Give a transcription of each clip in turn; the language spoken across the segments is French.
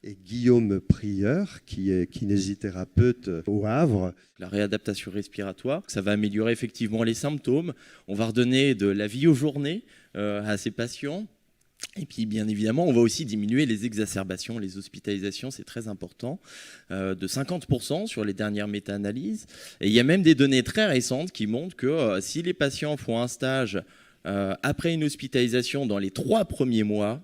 et Guillaume Prieur, qui est kinésithérapeute au Havre. La réadaptation respiratoire, ça va améliorer effectivement les symptômes. On va redonner de la vie aux journées à ces patients. Et puis, bien évidemment, on va aussi diminuer les exacerbations, les hospitalisations, c'est très important, de 50% sur les dernières méta-analyses. Et il y a même des données très récentes qui montrent que si les patients font un stage après une hospitalisation dans les 3 premiers mois,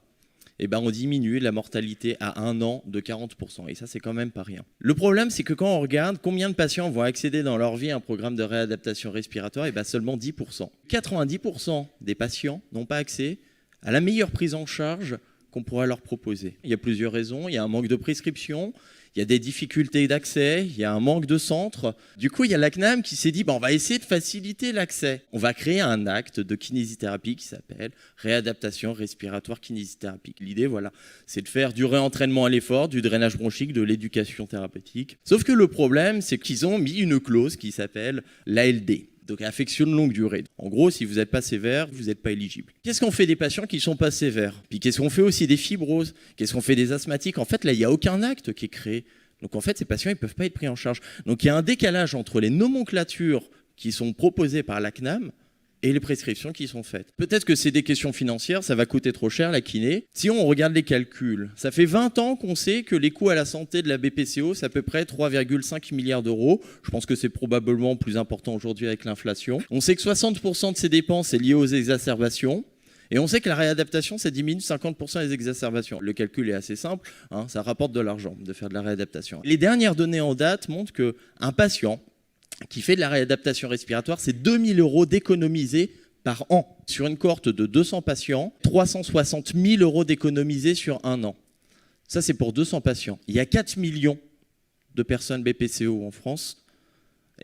eh ben, on diminue la mortalité à 1 an de 40%. Et ça, c'est quand même pas rien. Le problème, c'est que quand on regarde combien de patients vont accéder dans leur vie à un programme de réadaptation respiratoire, eh ben, seulement 10%. 90% des patients n'ont pas accès à la meilleure prise en charge qu'on pourra leur proposer. Il y a plusieurs raisons. Il y a un manque de prescription, il y a des difficultés d'accès, il y a un manque de centres. Du coup, il y a la CNAM qui s'est dit on va essayer de faciliter l'accès. On va créer un acte de kinésithérapie qui s'appelle réadaptation respiratoire kinésithérapie. L'idée, voilà, c'est de faire du réentraînement à l'effort, du drainage bronchique, de l'éducation thérapeutique. Sauf que le problème, c'est qu'ils ont mis une clause qui s'appelle l'ALD. Donc affection de longue durée. En gros, si vous n'êtes pas sévère, vous n'êtes pas éligible. Qu'est-ce qu'on fait des patients qui ne sont pas sévères? Puis qu'est-ce qu'on fait aussi des fibroses? Qu'est-ce qu'on fait des asthmatiques? En fait, là, il n'y a aucun acte qui est créé. Donc en fait, ces patients, ils ne peuvent pas être pris en charge. Donc il y a un décalage entre les nomenclatures qui sont proposées par la CNAM et les prescriptions qui sont faites. Peut-être que c'est des questions financières, ça va coûter trop cher la kiné. Si on regarde les calculs, ça fait 20 ans qu'on sait que les coûts à la santé de la BPCO, c'est à peu près 3,5 milliards d'euros. Je pense que c'est probablement plus important aujourd'hui avec l'inflation. On sait que 60% de ces dépenses est lié aux exacerbations. Et on sait que la réadaptation, ça diminue 50% des exacerbations. Le calcul est assez simple, ça rapporte de l'argent de faire de la réadaptation. Les dernières données en date montrent qu'un patient qui fait de la réadaptation respiratoire, c'est 2 000 euros d'économisés par an. Sur une cohorte de 200 patients, 360 000 euros d'économisés sur 1 an. Ça, c'est pour 200 patients. Il y a 4 millions de personnes BPCO en France,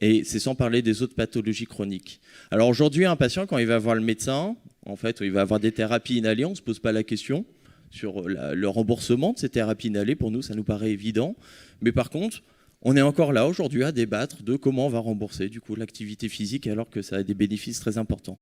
et c'est sans parler des autres pathologies chroniques. Alors aujourd'hui, un patient, quand il va voir le médecin, en fait, il va avoir des thérapies inhalées, on ne se pose pas la question sur le remboursement de ces thérapies inhalées. Pour nous, ça nous paraît évident. Mais par contre, on est encore là aujourd'hui à débattre de comment on va rembourser du coup l'activité physique alors que ça a des bénéfices très importants.